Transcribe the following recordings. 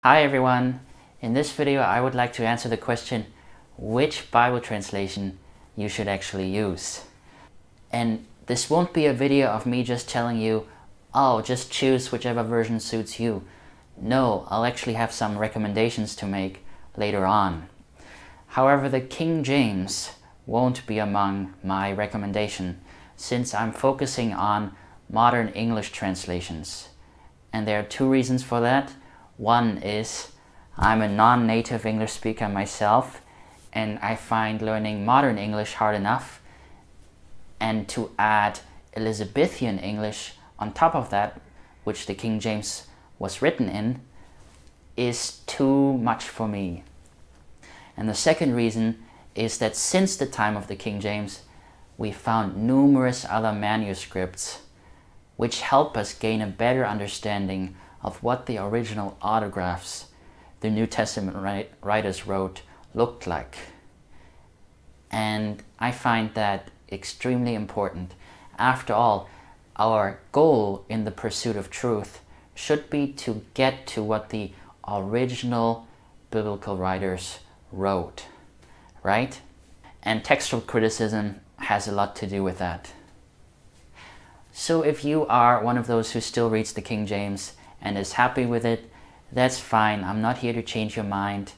Hi everyone! In this video I would like to answer the question which Bible translation you should actually use. And this won't be a video of me just telling you, oh, just choose whichever version suits you. No, I'll actually have some recommendations to make later on. However, the King James won't be among my recommendation since I'm focusing on modern English translations. And there are two reasons for that. One is I'm a non-native English speaker myself, and I find learning modern English hard enough. And to add Elizabethan English on top of that, which the King James was written in, is too much for me. And the second reason is that since the time of the King James, we found numerous other manuscripts which help us gain a better understanding of what the original autographs the New Testament writers wrote looked like. And I find that extremely important. After all, our goal in the pursuit of truth should be to get to what the original biblical writers wrote, right? And textual criticism has a lot to do with that. So if you are one of those who still reads the King James and is happy with it, that's fine. I'm not here to change your mind.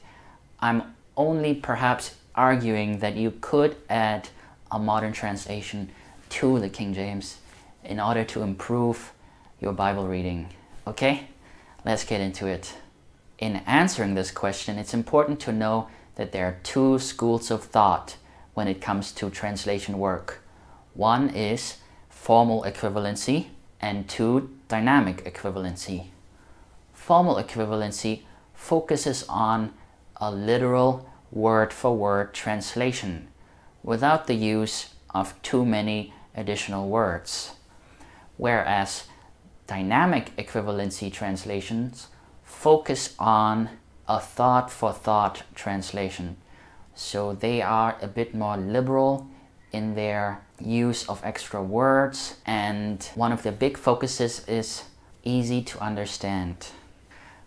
I'm only perhaps arguing that you could add a modern translation to the King James in order to improve your Bible reading. Okay? Let's get into it. In answering this question, it's important to know that there are two schools of thought when it comes to translation work. One is formal equivalency and two, dynamic equivalency. Formal equivalency focuses on a literal word-for-word translation without the use of too many additional words, whereas dynamic equivalency translations focus on a thought-for-thought translation. So they are a bit more liberal in their use of extra words, and one of their big focuses is easy to understand.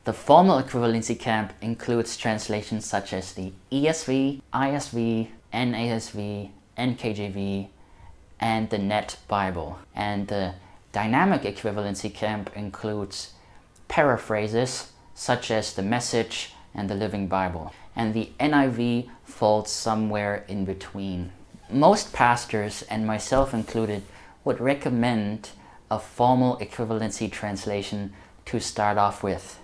The formal equivalency camp includes translations such as the ESV, ISV, NASV, NKJV, and the Net Bible. And the dynamic equivalency camp includes paraphrases such as the Message and the Living Bible. And the NIV falls somewhere in between. Most pastors, and myself included, would recommend a formal equivalency translation to start off with.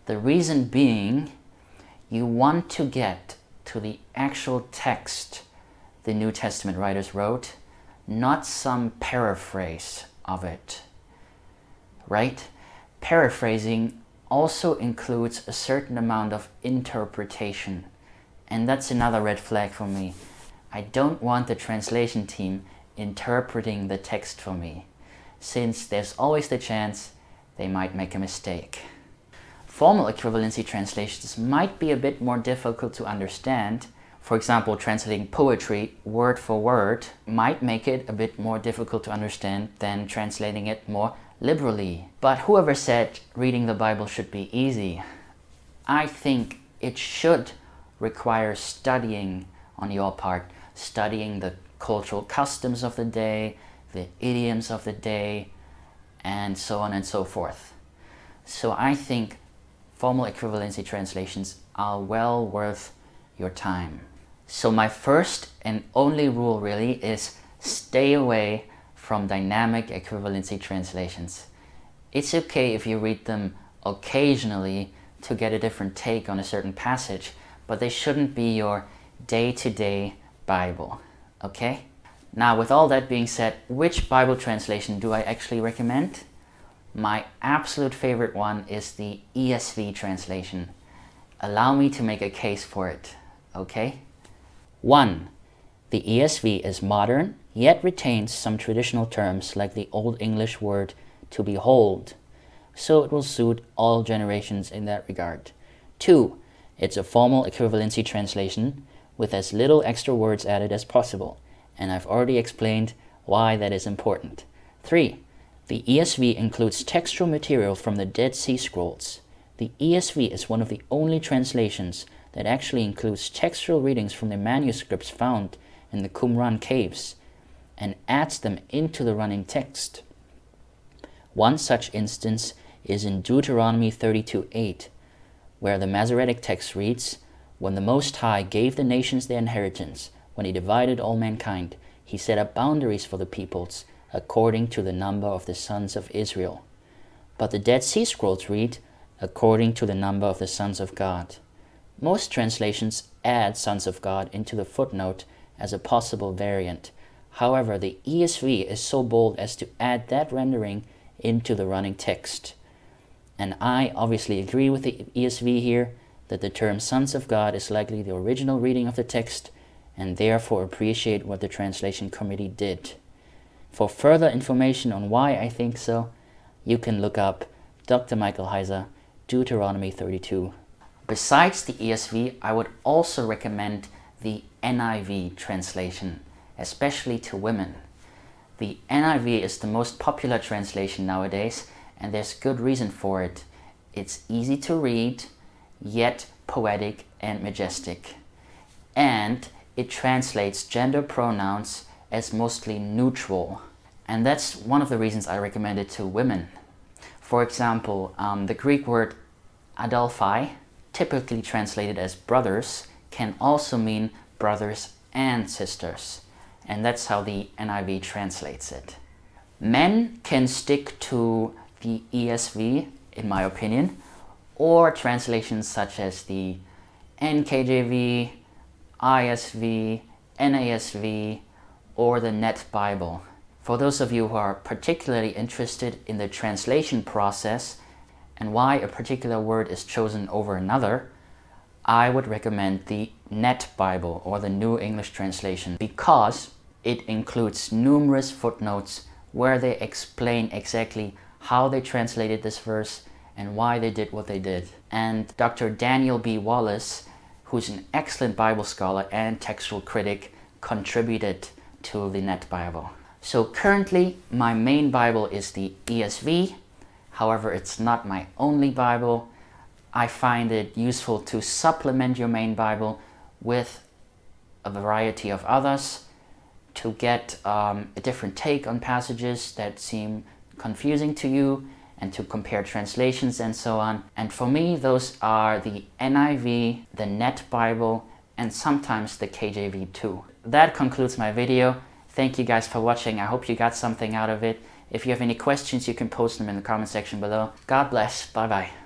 The reason being, you want to get to the actual text the New Testament writers wrote, not some paraphrase of it, right? Paraphrasing also includes a certain amount of interpretation, and that's another red flag for me. I don't want the translation team interpreting the text for me, since there's always the chance they might make a mistake. Formal equivalency translations might be a bit more difficult to understand. For example, translating poetry word for word might make it a bit more difficult to understand than translating it more liberally. But whoever said reading the Bible should be easy? I think it should require studying on your part, studying the cultural customs of the day, the idioms of the day, and so on and so forth. So I think formal equivalency translations are well worth your time. So my first and only rule really is stay away from dynamic equivalency translations. It's okay if you read them occasionally to get a different take on a certain passage, but they shouldn't be your day-to-day Bible, okay? Now, with all that being said, which Bible translation do I actually recommend? My absolute favorite one is the ESV translation. Allow me to make a case for it, okay? 1. The ESV is modern, yet retains some traditional terms like the Old English word to behold, so it will suit all generations in that regard. 2. It's a formal equivalency translation with as little extra words added as possible, and I've already explained why that is important. 3. The ESV includes textual material from the Dead Sea Scrolls. The The ESV is one of the only translations that actually includes textual readings from the manuscripts found in the Qumran caves and adds them into the running text. One such instance is in Deuteronomy 32:8, where the Masoretic text reads, "When the Most High gave the nations their inheritance, when he divided all mankind, he set up boundaries for the peoples according to the number of the sons of Israel." But the Dead Sea Scrolls read, "according to the number of the sons of God." Most translations add sons of God into the footnote as a possible variant. However, the ESV is so bold as to add that rendering into the running text. And I obviously agree with the ESV here that the term sons of God is likely the original reading of the text, and therefore appreciate what the translation committee did. For further information on why I think so, you can look up Dr. Michael Heiser, Deuteronomy 32. Besides the ESV, I would also recommend the NIV translation, especially to women. The NIV is the most popular translation nowadays, and there's good reason for it. It's easy to read, yet poetic and majestic. And it translates gender pronouns as mostly neutral. And that's one of the reasons I recommend it to women. For example, the Greek word adelphoi, typically translated as brothers, can also mean brothers and sisters. And that's how the NIV translates it. Men can stick to the ESV, in my opinion, or translations such as the NKJV, ISV, NASV, or the Net Bible. For those of you who are particularly interested in the translation process and why a particular word is chosen over another, I would recommend the Net Bible or the New English Translation, because it includes numerous footnotes where they explain exactly how they translated this verse and why they did what they did. And Dr. Daniel B. Wallace, who's an excellent Bible scholar and textual critic, contributed to the Net Bible. So currently my main Bible is the ESV. However, it's not my only Bible. I find it useful to supplement your main Bible with a variety of others to get a different take on passages that seem confusing to you, and to compare translations and so on. And for me, those are the NIV, the Net Bible, and sometimes the KJV too. That concludes my video. Thank you guys for watching. I hope you got something out of it. If you have any questions, you can post them in the comment section below. God bless. Bye-bye.